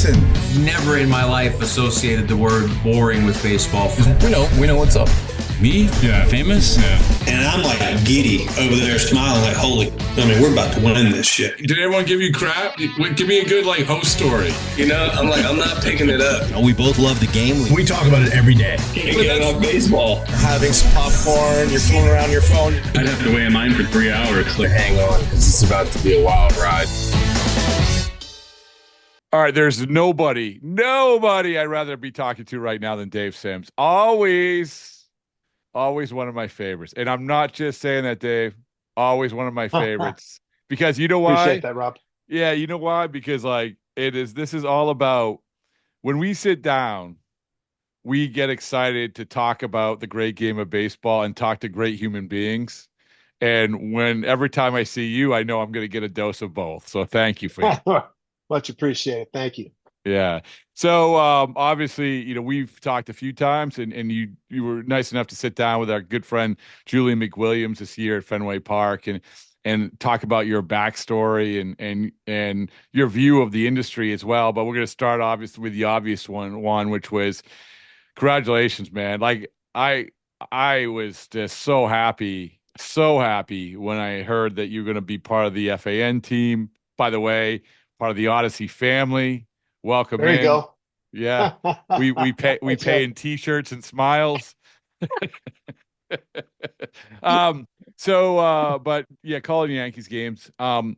listen. Never in my life associated the word boring with baseball. We know what's up. Me? Yeah. Famous? Yeah. And I'm like giddy over there smiling like, we're about to win this shit. Did everyone give you crap? Give me a good host story. I'm not picking it up. We both love the game. We talk about it every day. Get on baseball. Having some popcorn, you're fooling around your phone. I'd have to wait in line for 3 hours. Hang on, because it's about to be a wild ride. All right, there's nobody I'd rather be talking to right now than Dave Sims. Always one of my favorites. And I'm not just saying that, Dave. Always one of my favorites. Because you know why? Appreciate that, Rob. Yeah, you know why? Because this is all about when we sit down, we get excited to talk about the great game of baseball and talk to great human beings. And every time I see you, I know I'm going to get a dose of both. So thank you for that. Much appreciated. Thank you. Yeah. So obviously, we've talked a few times, and you were nice enough to sit down with our good friend Julian McWilliams this year at Fenway Park and talk about your backstory and your view of the industry as well. But we're going to start obviously with the obvious one, which was congratulations, man. Like I was just so happy when I heard that you're going to be part of the FAN team. By the way, part of the Odyssey family. Welcome. There you go. Yeah. We pay in t-shirts and smiles. But yeah, calling Yankees games. I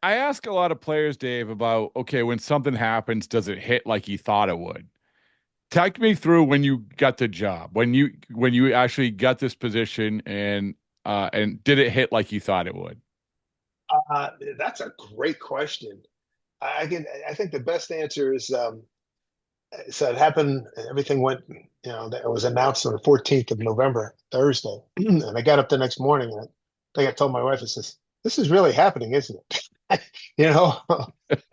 ask a lot of players, Dave, about, okay, when something happens, does it hit like you thought it would? Take me through when you got the job, when you actually got this position and did it hit like you thought it would? That's a great question. I think the best answer is, so it happened, everything went, it was announced on the 14th of November, Thursday. And I got up the next morning and I think I told my wife, I says, this is really happening, isn't it?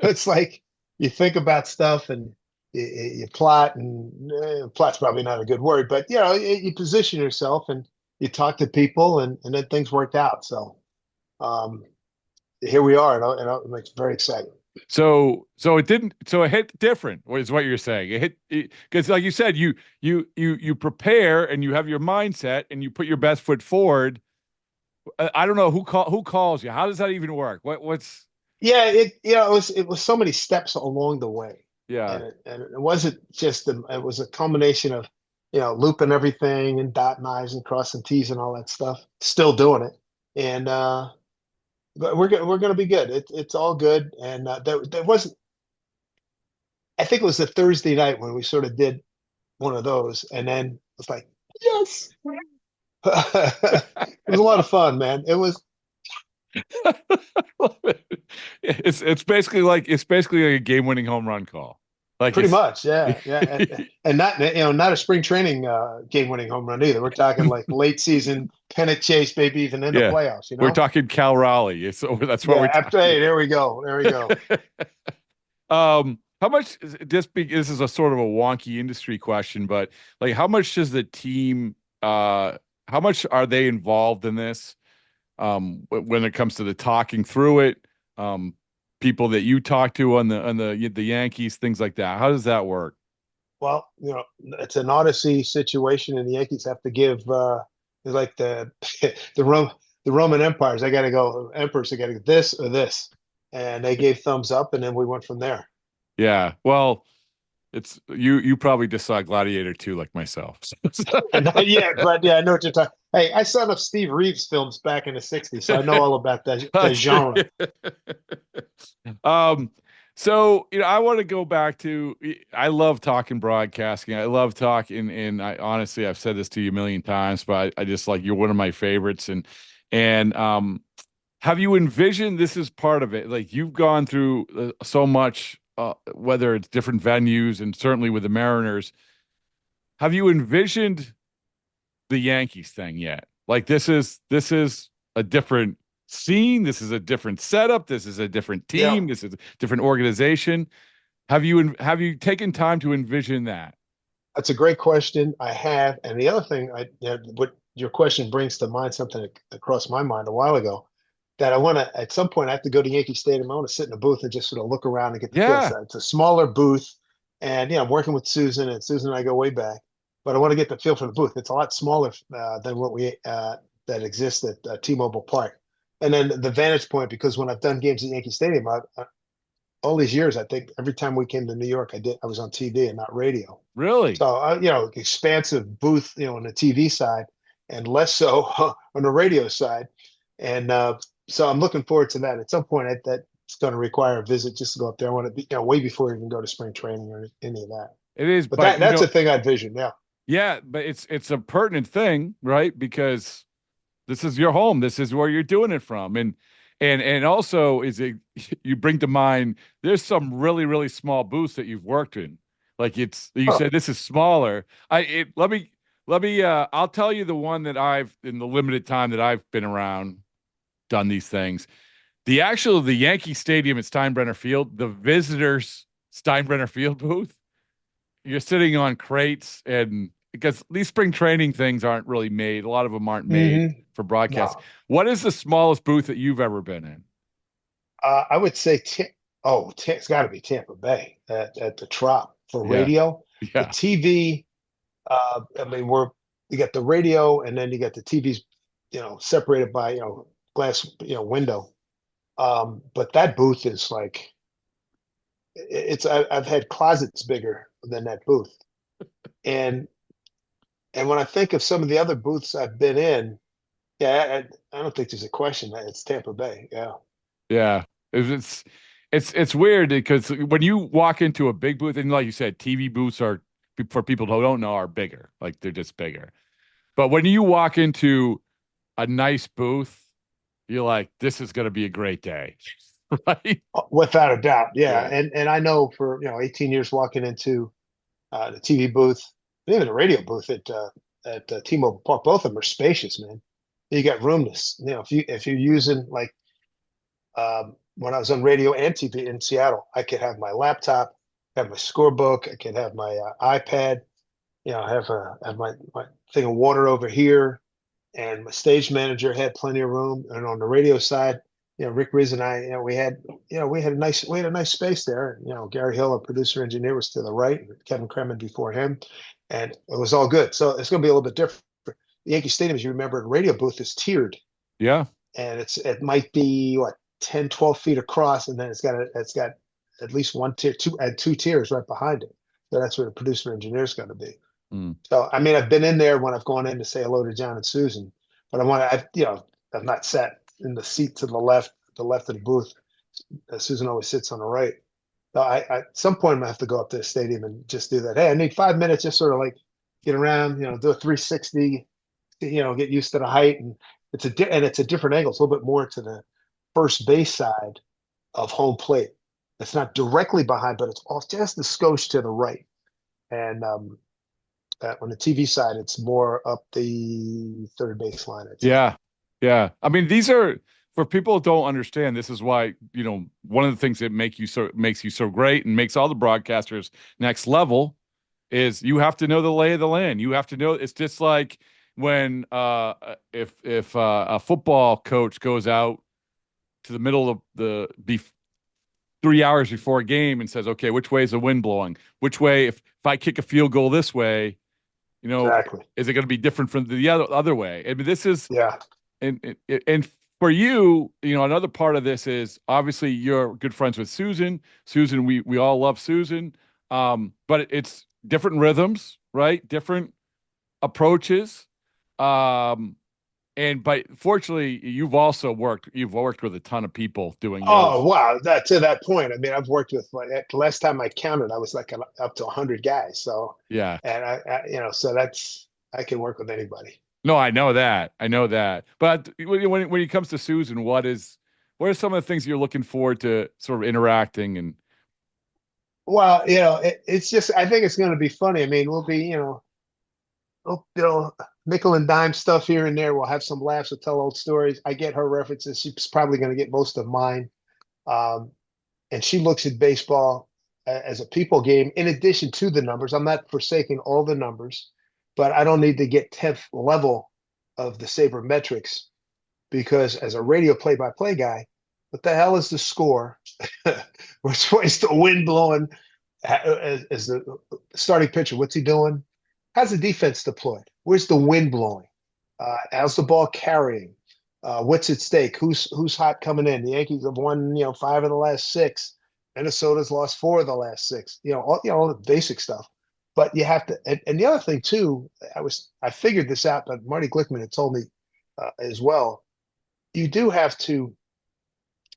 It's like you think about stuff and you plot, and plot's probably not a good word, but you position yourself and you talk to people and then things worked out. So here we are, and it makes very exciting. So it hit different, is what you're saying. It hit because, like you said, you prepare and you have your mindset and you put your best foot forward. I don't know who calls you. How does that even work? What's? Yeah, it was so many steps along the way. Yeah, and it wasn't just it was a combination of looping everything and dotting I's and crossing T's and all that stuff. Still doing it, and but we're going to be good. It's all good, and there wasn't. I think it was the Thursday night when we sort of did one of those, and then it's like, yes, it was a lot of fun, man. It was. It's basically like a game-winning home run call. Like pretty much, yeah, and not not a spring training game-winning home run either. We're talking like late season pennant chase, maybe even in the playoffs. We're talking Cal Raleigh. So that's what we're talking. Hey, there we go. How much? This is a sort of a wonky industry question, but like, how much does the team? How much are they involved in this? When it comes to the talking through it, people that you talk to on the Yankees, things like that. How does that work? Well, it's an Odyssey situation, and the Yankees have to give like the Roman empires. They got to go emperors. They got to get this or this, and they gave thumbs up, and then we went from there. Yeah, well, it's you probably just saw Gladiator 2 like myself. Yeah, but I know what you're talking. Hey, I saw enough Steve Reeves films back in the 60s, so I know all about that genre. So, I want to go back to, I love talking broadcasting. I love talking, and I honestly, I've said this to you a million times, but I just you're one of my favorites. And have you envisioned this is part of it? Like, you've gone through so much, whether it's different venues and certainly with the Mariners. Have you envisioned the Yankees thing yet? Like, this is a different scene. This is a different setup. This is a different team. Yeah. This is a different organization. Have you taken time to envision that? That's a great question. I have. And the other thing, what your question brings to mind, something that crossed my mind a while ago. that I want to, at some point, I have to go to Yankee Stadium. I want to sit in a booth and just sort of look around and get the feel. Yeah. So it's a smaller booth. And, I'm working with Suzyn, and Suzyn and I go way back. But I want to get the feel for the booth. It's a lot smaller than what that exists at T-Mobile Park. And then the vantage point, because when I've done games at Yankee Stadium, all these years, I think every time we came to New York, I was on TV and not radio. Really? So, expansive booth, on the TV side, and less so on the radio side. And so I'm looking forward to that. At some point, that's going to require a visit just to go up there. I want to be, way before we even go to spring training or any of that. It is, but that's a thing I envision. Yeah. Yeah, but it's a pertinent thing, right? Because this is your home. This is where you're doing it from, and also you bring to mind. There's some really, really small booths that you've worked in. Like you said, this is smaller. Let me. I'll tell you the one that in the limited time that I've been around, done these things. The Yankee Stadium at Steinbrenner Field, the visitors Steinbrenner Field booth, you're sitting on crates, and because these spring training things aren't really made, a lot of them aren't made for broadcast. No. What is the smallest booth that you've ever been in? I would say, it's got to be Tampa Bay at the Trop for radio. Yeah. The TV. You got the radio, and then you got the TVs, separated by glass, window. But that booth is like, I've had closets bigger than that booth, and when I think of some of the other booths I've been in, I don't think there's a question that it's Tampa Bay. Yeah. It's weird because when you walk into a big booth, and like you said, TV booths are, for people who don't know, are bigger. Like they're just bigger. But when you walk into a nice booth, you're like, this is going to be a great day. Right? Without a doubt. Yeah. And I know for, 18 years walking into the TV booth, and even the radio booth at T-Mobile Park, both of them are spacious, man. You got room to, if you're using like, when I was on radio and TV in Seattle, I could have my laptop, have my scorebook, I could have my iPad, have my thing of water over here, and my stage manager had plenty of room. And on the radio side, Rick Riz and I, we had a nice space there. Gary Hill, our producer engineer, was to the right, Kevin Kremen before him, and it was all good. So it's going to be a little bit different. The Yankee Stadium, as you remember, the radio booth is tiered. Yeah. And it might be 10, 12 feet across, and then it's got at least one tier, two tiers right behind it. So that's where the producer engineer is going to be. So, I've been in there when I've gone in to say hello to John and Suzyn, but I've not sat in the seat to the left of the booth. Suzyn always sits on the right. So at some point, I'm going to have to go up to the stadium and just do that. Hey, I need 5 minutes, just sort of like get around, do a 360, get used to the height. And it's a different angle. It's a little bit more to the first base side of home plate. It's not directly behind, but it's all just a skosh to the right. And on the TV side, it's more up the third base line. Yeah. These are, for people who don't understand, this is why, one of the things that makes you so great and makes all the broadcasters next level is you have to know the lay of the land. You have to know, it's just like when if a football coach goes out to the middle of 3 hours before a game and says, okay, which way is the wind blowing? Which way, if I kick a field goal this way, exactly. Is it going to be different from the other way? This is, and for you, another part of this is obviously you're good friends with Suzyn. Suzyn, we all love Suzyn, but it's different rhythms, right? Different approaches. But fortunately, you've worked with a ton of people doing this. Oh, wow. To that point, I've worked with, the last time I counted, I was up to 100 guys. So, yeah. And I can work with anybody. No, I know that. But when it comes to Suzyn, what are some of the things you're looking forward to sort of interacting and? Well, it's just, I think it's going to be funny. We'll be, nickel and dime stuff here and there. We'll have some laughs. We'll tell old stories. I get her references. She's probably going to get most of mine. And she looks at baseball as a people game in addition to the numbers. I'm not forsaking all the numbers, but I don't need to get 10th level of the sabermetrics because as a radio play-by-play guy, what the hell is the score? Which way is the wind blowing? As the starting pitcher, what's he doing? How's the defense deployed? Where's the wind blowing? How's the ball carrying? What's at stake? Who's hot coming in? The Yankees have won, 5 of the last 6. Minnesota's lost 4 of the last 6. All the basic stuff. But you have to, and the other thing too, I figured this out, but Marty Glickman had told me as well. You do have to.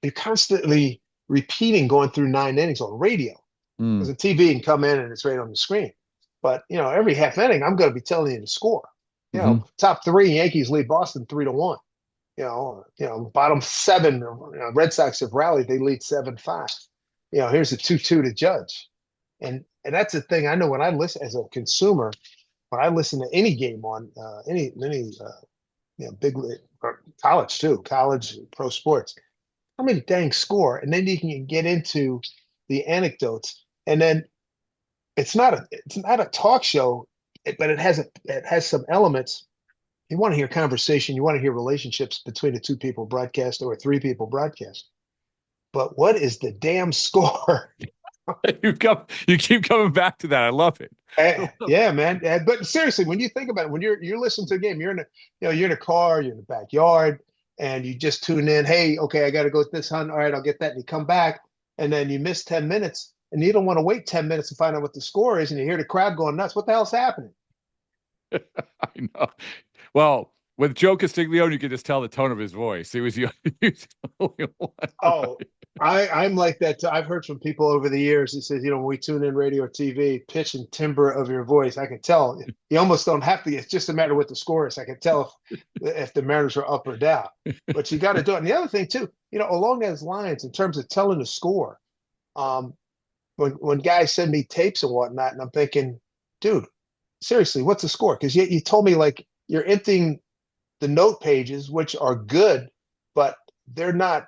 You're constantly repeating going through 9 innings on radio because the TV can come in and it's right on the screen. But every half inning, I'm going to be telling you the score. Top 3 Yankees lead Boston 3-1. Bottom 7 Red Sox have rallied. They lead 7-5. Here's a 2-2 to Judge, and that's the thing. I know when I listen as a consumer, when I listen to any game on any big college too, college pro sports. How many dang score, and then you can get into the anecdotes, and then it's not a talk show, but it has some elements. You want to hear conversation, you want to hear relationships between the 2 people broadcast or 3 people broadcast. But what is the damn score? You keep coming back to that. I love it. Yeah, man. But seriously, when you think about it, when you're listening to a game, you're in a car, you're in the backyard, and you just tune in. Hey, okay, I got to go with this hunt. All right, I'll get that. And you come back, and then you miss 10 minutes, and you don't want to wait 10 minutes to find out what the score is, and you hear the crowd going nuts. What the hell's happening? I know. Well, with Joe Castiglione, you could just tell the tone of his voice. He was the only one. Oh, I'm like that too. I've heard from people over the years that says, when we tune in radio or TV, pitch and timbre of your voice, I can tell. You almost don't have to. It's just a matter of what the score is. I can tell if the Mariners are up or down. But you got to do it. And the other thing too, along those lines, in terms of telling the score, when guys send me tapes and whatnot, and I'm thinking, dude, seriously, what's the score? Because you told me like you're emptying the note pages, which are good, but they're not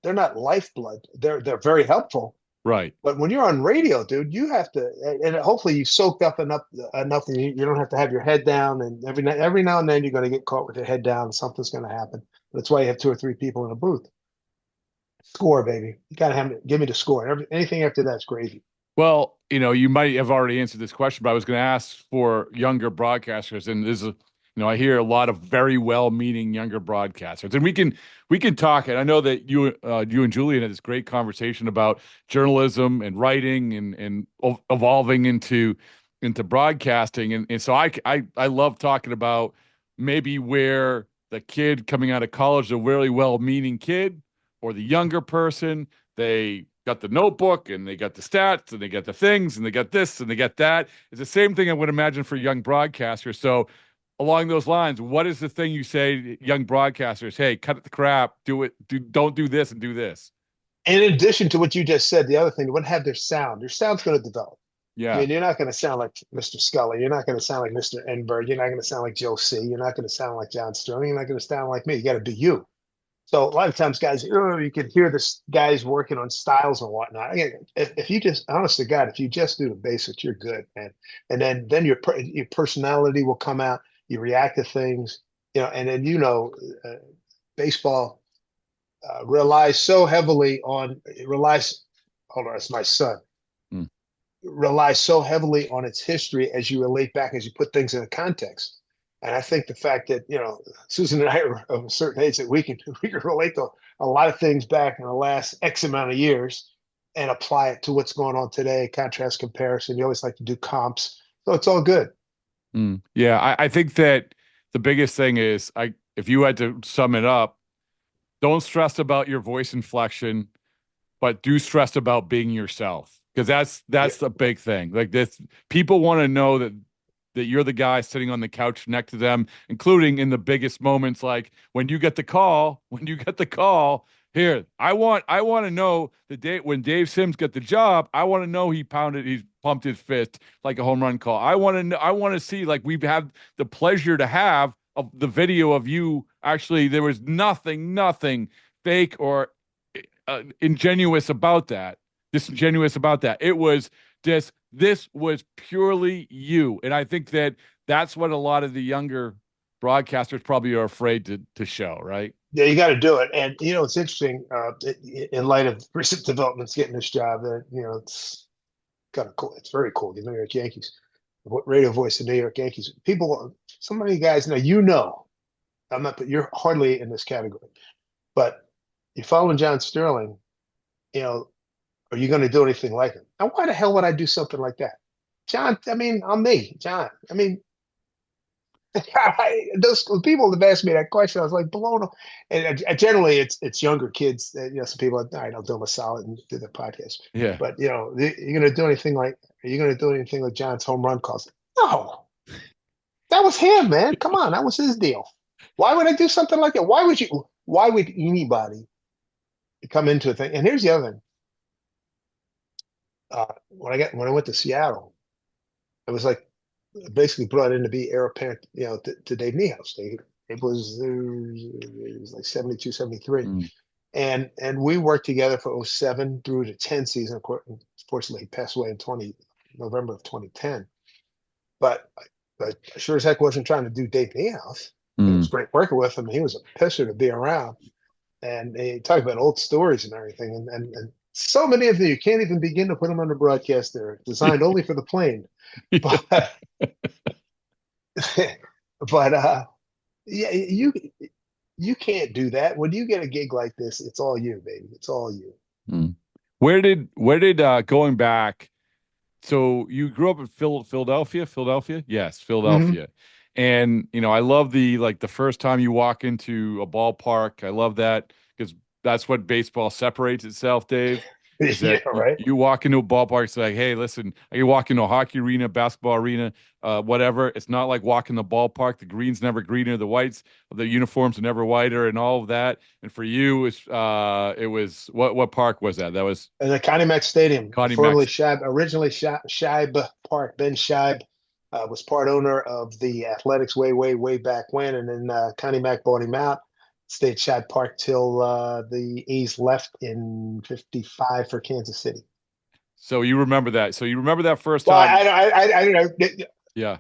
lifeblood. They're very helpful. Right. But when you're on radio, dude, you have to, and hopefully you soaked up enough that you don't have to have your head down. And every now and then you're going to get caught with your head down and something's going to happen. That's why you have 2 or 3 people in a booth. Score, baby. You got to give me the score. Anything after that's gravy. Well, you might have already answered this question, but I was going to ask for younger broadcasters, and this is, I hear a lot of very well-meaning younger broadcasters, and we can talk. And I know that you and Julian had this great conversation about journalism and writing and evolving into broadcasting, and so I love talking about maybe where the kid coming out of college, a really well-meaning kid, or the younger person, they got the notebook and they got the stats and they got the things and they got this and they got that. It's the same thing I would imagine for young broadcasters. So along those lines, what is the thing you say to young broadcasters? Hey, cut the crap, don't do this and do this. And in addition to what you just said, the other thing, they wouldn't have their sound. Their sound's going to develop. Yeah. I mean, you're not going to sound like Mr. Scully. You're not going to sound like Mr. Enberg. You're not going to sound like Joe C. You're not going to sound like John Sterling. You're not going to sound like me. You got to be you. So a lot of times, guys, you can hear this guys working on styles and whatnot. Again, if you just, honest to God, if you just do the basics, you're good, man. And then your personality will come out. You react to things, and then baseball relies so heavily on Hold on, it's my son. Relies so heavily on its history as you relate back, as you put things in a context. And I think the fact that, Suzyn and I are of a certain age that we can relate to a lot of things back in the last X amount of years and apply it to what's going on today, contrast comparison. You always like to do comps. So it's all good. Yeah, I think that the biggest thing is, if you had to sum it up, don't stress about your voice inflection, but do stress about being yourself. Because that's the big thing. Like this, people want to know that you're the guy sitting on the couch next to them, including in the biggest moments, like when you get the call. Here, I want to know the day when Dave Sims got the job. I want to know he pumped his fist like a home run call. I want to see, like, we've had the pleasure to have of the video of you. Actually, there was nothing fake or disingenuous about that. It was just, this was purely you. And I think that's what a lot of the younger broadcasters probably are afraid to show, right? Yeah, you got to do it. And, it's interesting in light of recent developments getting this job that, it's kind of cool. It's very cool. The New York Yankees, radio voice of New York Yankees. People, so many guys know, I'm not, but you're hardly in this category, but you're following John Sterling, are you going to do anything like him? Now, why the hell would I do something like that? John, I mean, I'm me, John. I mean, those people that asked me that question, I was like blown up. And generally, it's younger kids. Some people, all right, I'll do them a solid and do the podcast. Yeah. But you're going to do anything like? Are you going to do anything like John's home run calls? No, that was him, man. Come on, that was his deal. Why would I do something like that? Why would anybody come into a thing? And here's the other thing. When I went to Seattle, it was like basically brought in to be heir apparent, to Dave Niehaus. It was like 72, 73. And we worked together for 07 through the 10 season. Unfortunately, he passed away in November of 2010. But sure as heck wasn't trying to do Dave Niehaus. It was great working with him. He was a pisser to be around. And he talked about old stories and everything. And so many of them, you can't even begin to put them on the broadcast. They're designed only for the plane. But, yeah, you can't do that. When you get a gig like this, it's all you, baby. It's all you. Where did going back? So you grew up in Philadelphia? Yes, Philadelphia. And, I love the first time you walk into a ballpark. I love that because that's what baseball separates itself, Dave. Yeah, right. You walk into a ballpark, it's like, hey, listen, you walk into a hockey arena, basketball arena, whatever. It's not like walking the ballpark. The green's never greener, the whites, the uniforms are never whiter, and all of that. And for you, it was what park was that? That was in the Connie Mack Stadium, Originally Scheib Park. Ben Scheib was part owner of the Athletics way back when, and then Connie Mack bought him out. Stayed Scheib Park till the A's left in '55 for Kansas City. So you remember that? So you remember that first time? Well, I don't know. Yeah.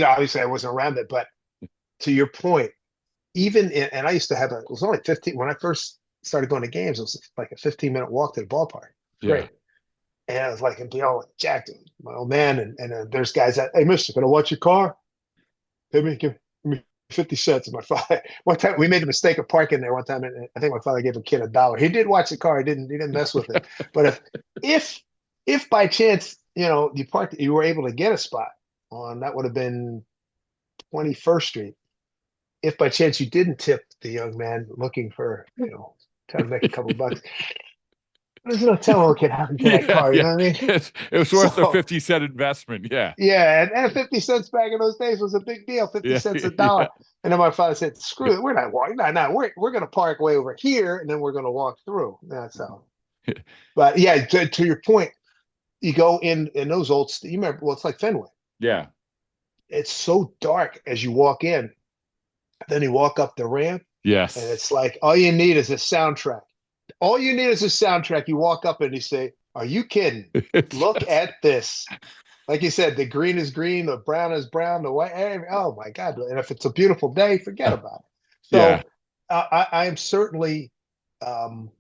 Obviously I wasn't around it, but to your point, and I used to have it was only 15 when I first started going to games. It was like a 15-minute walk to the ballpark. Great. And I was like, Jack, my old man, and there's guys that, hey, mister, can I watch your car? Give me 50 cents. My father, one time we made a mistake of parking there one time, and I think my father gave a kid $1. He did watch the car. He didn't mess with it. But if by chance, you parked, you were able to get a spot on, that would have been 21st Street. If by chance you didn't tip the young man looking for, trying to make a couple bucks, there's no telling what could happen to that car. You know what I mean? It was worth a 50-cent investment. Yeah. Yeah. And 50 cents back in those days was a big deal. 50 cents a dollar. Yeah. And then my father said, screw it. We're not walking. No, we're going to park way over here. And then we're going to walk through. That's how. But yeah, to your point, you go in those old, you remember, well, it's like Fenway. Yeah. It's so dark as you walk in. Then you walk up the ramp. Yes. And it's like, all you need is a soundtrack. All you need is a soundtrack. You walk up and you say, are you kidding? Look at this. Like you said, the green is green, the brown is brown, the white. Oh, my God. And if it's a beautiful day, forget about it. So I am certainly, I'm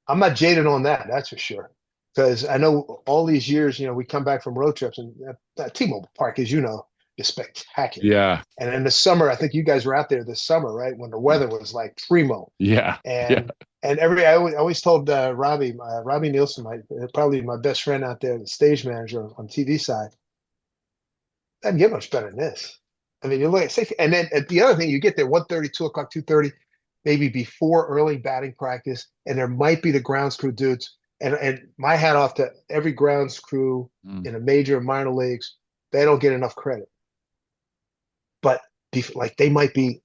not jaded on that. That's for sure. Because I know all these years, we come back from road trips, and T-Mobile Park, as you know, is spectacular. Yeah. And in the summer, I think you guys were out there this summer, right? When the weather was like primo. Yeah. And I always told Robbie Nielsen, probably my best friend out there, the stage manager on TV side, doesn't get much better than this. I mean, you look at safety, and then the other thing, you get there 1:30, 2 o'clock, 2:30, maybe before early batting practice, and there might be the grounds crew dudes. And my hat off to every grounds crew in a major and minor leagues. They don't get enough credit. But they might be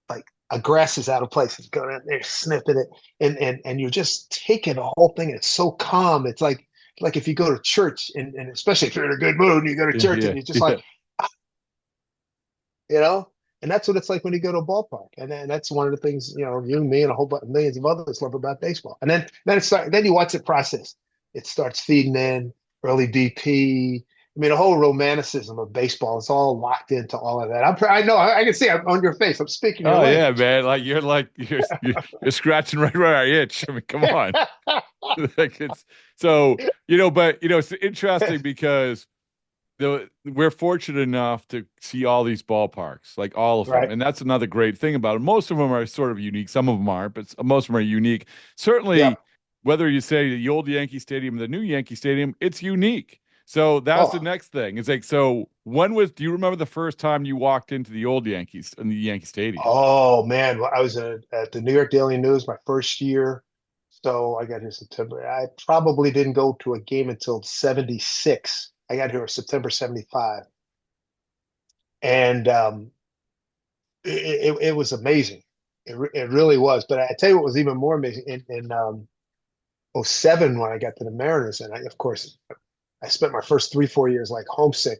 like a grass is out of place. It's going out there snipping it, and you're just taking the whole thing. And it's so calm. It's like if you go to church, and especially if you're in a good mood, and you go to church, and you're just like, and that's what it's like when you go to a ballpark. And then that's one of the things, you, me, and a whole bunch of millions of others love about baseball. And then you watch it process. It starts feeding in early BP, I mean, the whole romanticism of baseball is all locked into all of that. I know. I can see it on your face. I'm speaking your Oh yeah, language. man. You're scratching right where I itch. I mean, come on. Like it's so, but it's interesting because we're fortunate enough to see all these ballparks, like all of them. Right. And that's another great thing about it. Most of them are sort of unique. Some of them aren't, but most of them are unique. Certainly, Yep. whether you say the old Yankee Stadium, the new Yankee Stadium, it's unique. So that's the Oh, next thing. It's like, so do you remember the first time you walked into the old Yankees in the Yankee Stadium? oh man. Well, I was at the New York Daily News my first year. So I got here September. I probably didn't go to a game until 76. I got here September 75. And it was amazing. It really was. But I tell you what was even more amazing in '07 when I got to the Mariners. And of course, I spent my first 3-4 years like homesick.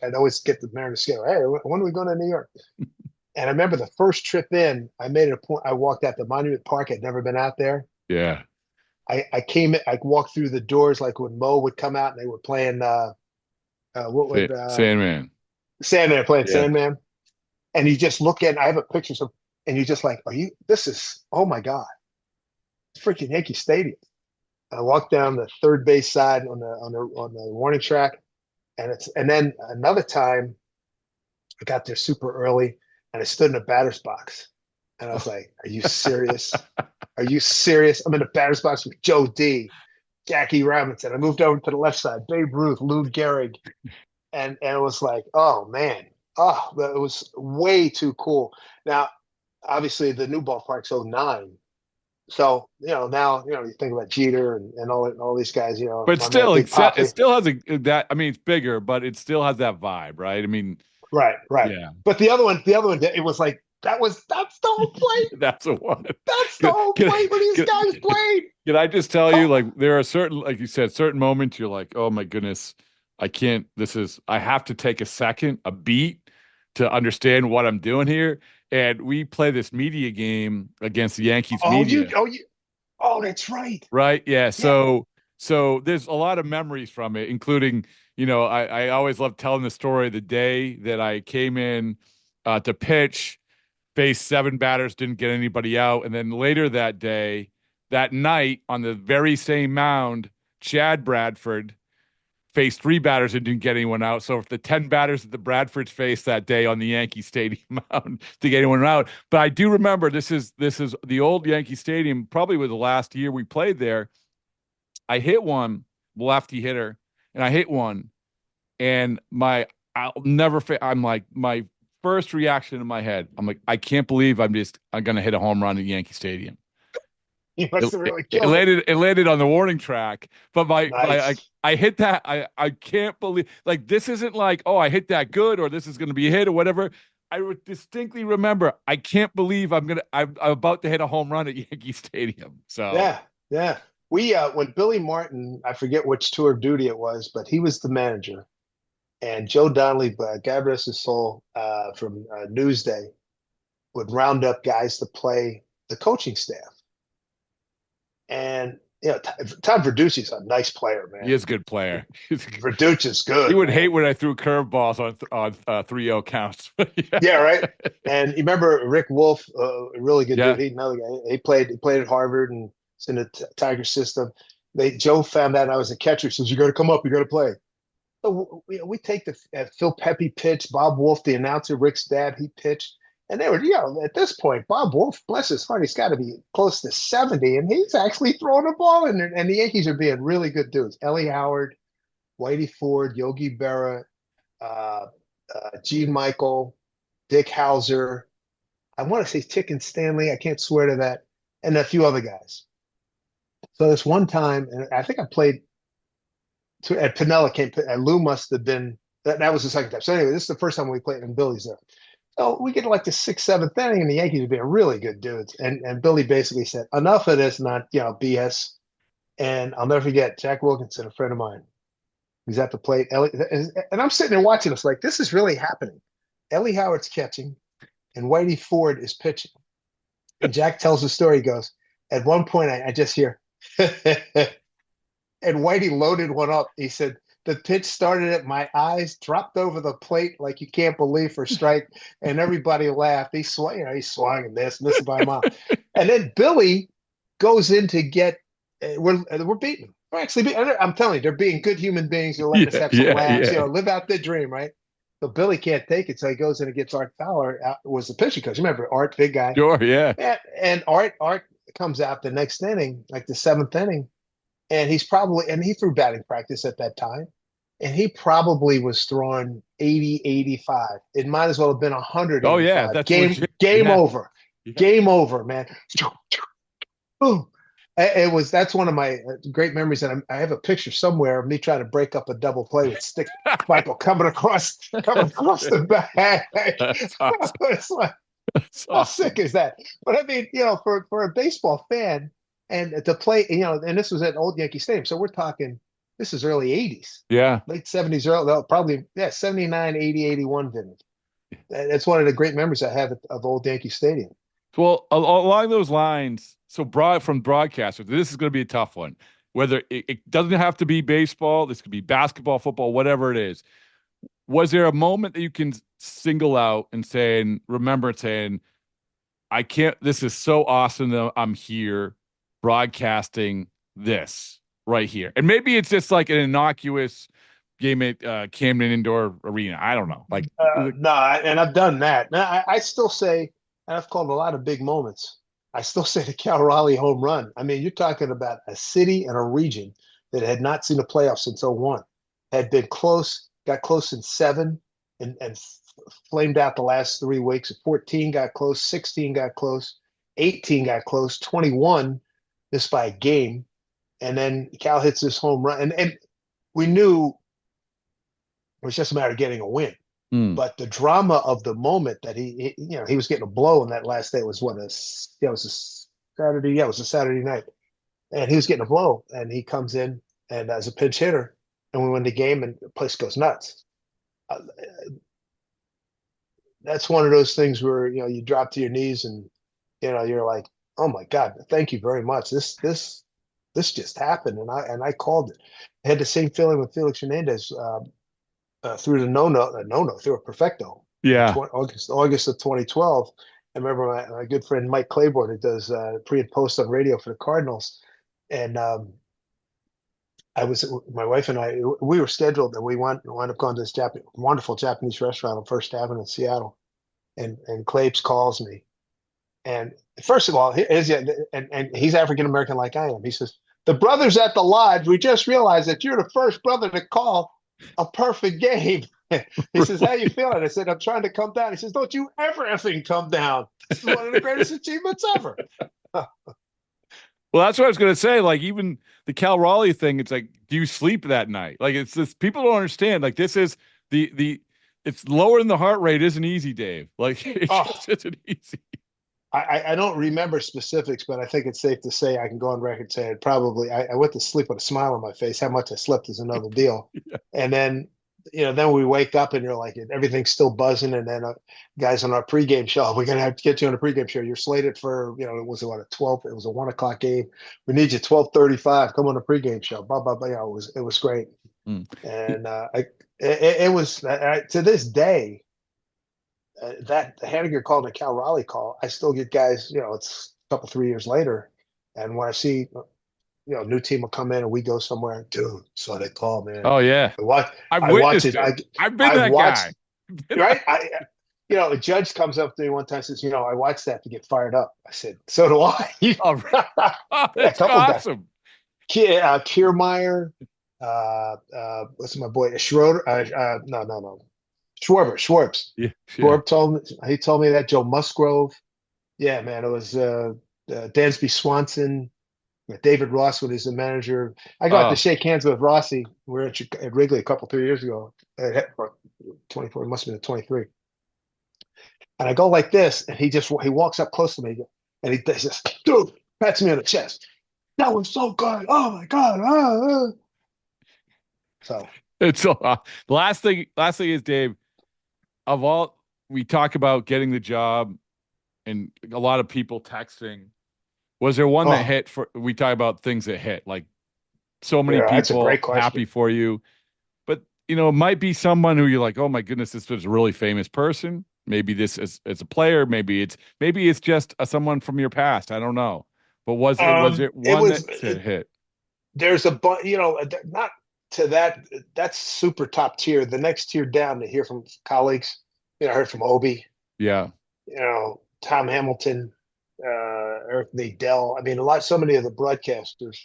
I'd always get the Mariners schedule. Hey, when are we going to New York? And I remember the first trip in, I made it a point. I walked out to Monument Park. I'd never been out there. Yeah. I walked through the doors like when Mo would come out and they were playing Sandman. Sandman playing Yeah. Sandman. And you just look at, I have a picture of, and you just like, oh my God, it's freaking Yankee Stadium. And I walked down the third base side on the warning track. And then another time I got there super early and I stood in the batter's box. And I was like, are you serious? Are you serious? I'm in the batter's box with Joe D, Jackie Robinson. I moved over to the left side, Babe Ruth, Lou Gehrig. And it was like, oh man, it was way too cool. Now, obviously the new ballpark's '09. So, now, you think about Jeter and all these guys, But my still, man, Big Papi. it still has I mean, it's bigger, but it still has that vibe, right? I mean, Right. yeah, But the other one, it was like, that's the whole plate. that's the one. That's the whole plate where these guys played. Can I just tell you, like, there are certain, like you said, certain moments you're like, oh my goodness, I have to take a beat to understand what I'm doing here. And we play this media game against the Yankees media. That's right. Right. Yeah. So there's a lot of memories from it, including, I always love telling the story the day that I came in to pitch, faced 7 batters, didn't get anybody out. And then later that night on the very same mound, Chad Bradford faced 3 batters and didn't get anyone out. So if the 10 batters that the Bradfords faced that day on the Yankee Stadium mound to get anyone out. But I do remember this is the old Yankee Stadium, probably was the last year we played there. I hit one lefty hitter and I hit one and I'm like, my first reaction in my head, I'm like, I can't believe I'm going to hit a home run at Yankee Stadium. You must have really killed it. It landed on the warning track, but Nice. I hit that. I can't believe, like, this isn't like, oh, I hit that good or this is going to be a hit or whatever. I would distinctly remember, I can't believe I'm about to hit a home run at Yankee Stadium. So Yeah. We when Billy Martin, I forget which tour of duty it was, but he was the manager, and Joe Donnelly, God rest his soul, from Newsday, would round up guys to play the coaching staff. And Tom Verducci's a nice player, man. he is a good player. Verducci's good. He would man. hate when I threw curveballs on 3-0 counts. Yeah, right. And you remember Rick Wolf, a really good Yeah. dude. He's another guy. He played at Harvard and it's in the Tiger system. Joe found out I was a catcher. He says, "You got to come up. You got to play." So we take the Phil Pepe pitched, Bob Wolf, the announcer, Rick's dad, he pitched. And they were, at this point, Bob Wolf, bless his heart, he's got to be close to 70, and he's actually throwing the ball in there. And the Yankees are being really good dudes. Ellie Howard, Whitey Ford, Yogi Berra, Gene Michael, Dick Hauser. I want to say Chicken Stanley. I can't swear to that. And a few other guys. So this one time, and I think I played at Pinella, and Lou must have been, that was the second time. So anyway, this is the first time we played, and Billy's there. So we get to like the 6th, 7th inning, and the Yankees are being really good dudes. And Billy basically said, enough of this, not BS. And I'll never forget Jack Wilkinson, a friend of mine. He's at the plate. And I'm sitting there watching this like, this is really happening. Ellie Howard's catching, and Whitey Ford is pitching. And Jack tells the story. He goes, at one point, I just hear, and Whitey loaded one up. He said, the pitch started it. My eyes dropped over the plate like you can't believe for strike, and everybody laughed. He swung, he swung and missed by a mile. And then Billy goes in to get. We're beating them. We're actually, I'm telling you, they're being good human beings. They're letting us have some laughs. Live out their dream, right? So Billy can't take it, so he goes in and gets Art Fowler. Was the pitcher coach? Remember Art, big guy. Sure, yeah. And Art comes out the next inning, like the seventh inning. And he threw batting practice at that time. And he probably was throwing 80, 85. It might as well have been 100. Oh, yeah. That's game over. Yeah. Game over, man. Boom. That's one of my great memories. And I have a picture somewhere of me trying to break up a double play with stick Michael coming across the bag. That's awesome. It's like, how sick is that? But I mean, for a baseball fan, and to play, and this was at Old Yankee Stadium. So we're talking, this is early 80s. Yeah. Late 70s, probably, 79, 80, 81 vintage. That's one of the great memories I have of Old Yankee Stadium. Well, along those lines, so from broadcasters, this is going to be a tough one. Whether it doesn't have to be baseball, this could be basketball, football, whatever it is. Was there a moment that you can single out and remember saying, this is so awesome that I'm here broadcasting this right here. And maybe it's just like an innocuous game at Camden Indoor Arena. I don't know. No, and I've done that. Now, I still say, and I've called a lot of big moments, I still say the Cal Raleigh home run. I mean, you're talking about a city and a region that had not seen a playoff since 01, had been close, got close in 7, and flamed out the last 3 weeks. 14 got close, 16 got close, 18 got close, 21 missed by a game, and then Cal hits this home run, and we knew it was just a matter of getting a win. But the drama of the moment that he was getting a blow in that last day was it was a Saturday. Yeah, it was a Saturday night, and he was getting a blow, and he comes in and as a pinch hitter, and we win the game, and the place goes nuts. That's one of those things where you drop to your knees and you're like, oh my God, thank you very much. This just happened, and I called it. I had the same feeling with Felix Hernandez. Through the through a perfecto. Yeah. August of 2012. I remember my good friend Mike Claiborne, who does pre and post on radio for the Cardinals. And my wife and I, we were scheduled, and we wound up going to this wonderful Japanese restaurant on First Avenue in Seattle. And Claibs calls me. And first of all, and he's African American like I am. He says, "The brothers at the lodge, we just realized that you're the first brother to call a perfect game." He says, "How you feeling?" I said, "I'm trying to come down." He says, "Don't you ever effing come down. This is one of the greatest achievements ever." Well, that's what I was going to say. Like, even the Cal Raleigh thing, it's like, do you sleep that night? Like, it's this, people don't understand. Like, this is it's lowering the heart rate isn't easy, Dave. Like, it just isn't easy. I don't remember specifics, but I think it's safe to say I can go on record saying I went to sleep with a smile on my face. How much I slept is another deal. Yeah. And then, then we wake up and you're like, everything's still buzzing. And then guys on our pregame show, we're going to have to get you on a pregame show. You're slated for, it was a 12, it was a 1 o'clock game. We need you 12:35. Come on a pregame show. Blah, blah, blah. It was great. And it was to this day, that Hanniger call and the Cal Raleigh call, I still get guys, it's a couple, 3 years later. And when I see, new team will come in and we go somewhere, dude, so they call, man. Oh, yeah. I've witnessed it. I've been that guy. Right? A judge comes up to me one time and says, I watched that to get fired up. I said, so do I. That's awesome. Kiermaier, what's my boy? Schroeder? No. Schwartz. Yeah. Schwartz told me that. Joe Musgrove. Yeah, man. It was Dansby Swanson, David Ross when he's the manager. I got to shake hands with Rossi. We were at Wrigley a couple, 3 years ago. 24, it must have been 23. And I go like this, and he walks up close to me, and he says, "Dude," pats me on the chest. "That was so good. Oh my God." So it's so the last thing is, Dave, of all we talk about getting the job and a lot of people texting, was there one that hit we talk about things that hit, like so many people happy for you. it might be someone who you're like, oh my goodness, this was a really famous person. Maybe this is it's a player. Maybe it's just someone from your past. I don't know. But was it one that hit? There's not to that. That's super top tier. The next tier down to hear from colleagues. I heard from Obi. Yeah. Tom Hamilton, Eric Nadell. I mean, so many of the broadcasters.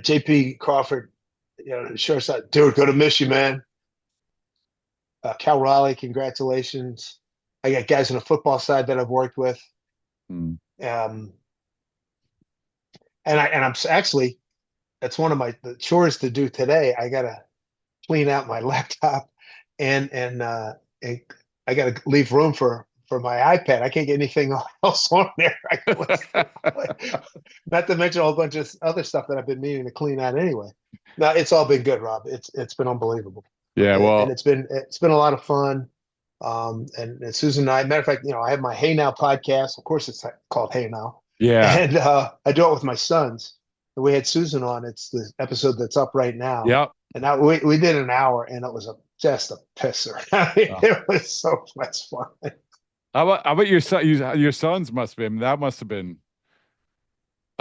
J.P. Crawford, shortstop, dude, gonna miss you, man. Cal Raleigh, congratulations. I got guys on the football side that I've worked with. And I'm actually, that's one of the chores to do today. I gotta clean out my laptop and I gotta leave room for my iPad. I can't get anything else on there. Not to mention a whole bunch of other stuff that I've been meaning to clean out anyway. No, it's all been good, Rob. It's been unbelievable. Yeah, well, and it's been a lot of fun. And Suzyn and I, matter of fact, I have my Hey Now podcast. Of course, it's called Hey Now. Yeah. And I do it with my sons. And we had Suzyn on. It's the episode that's up right now. Yep. And now we did an hour, and it was just a pisser. It was so much fun. How about your son? Your sons must have been. That must have been.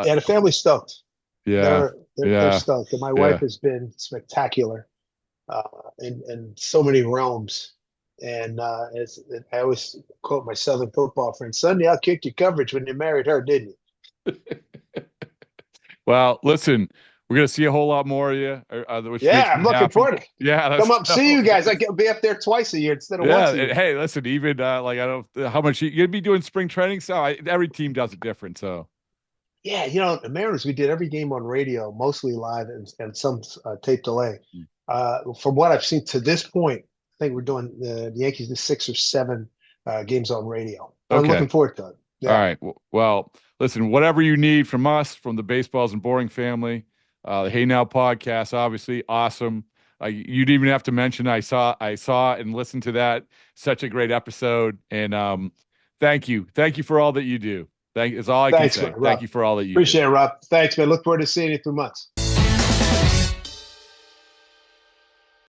Yeah, the family's stoked. Yeah, they're stoked. And my wife has been spectacular in so many realms. And I always quote my Southern football friend, "Sunday, I'll kick your coverage when you married her, didn't you?" Well, listen, we're gonna see a whole lot more of you. I'm looking forward to it. Yeah, come up, see you guys. I can be up there twice a year instead of once a year. Hey, listen, even I don't how much you'd be doing spring training. So every team does it different. So yeah, the Mariners, we did every game on radio, mostly live and some tape delay. From what I've seen to this point, I think we're doing the Yankees do 6 or 7 games on radio. I'm looking forward to it. Yeah. All right. Well, listen, whatever you need from us, from the Baseballs and Boring family, the Hey Now podcast, obviously awesome. You didn't even have to mention I saw and listened to that. Such a great episode, and thank you for all that you do. Is all I can say. Rob. Thank you for all that you appreciate do. it, Rob. Thanks, man. Look forward to seeing you in 2 months.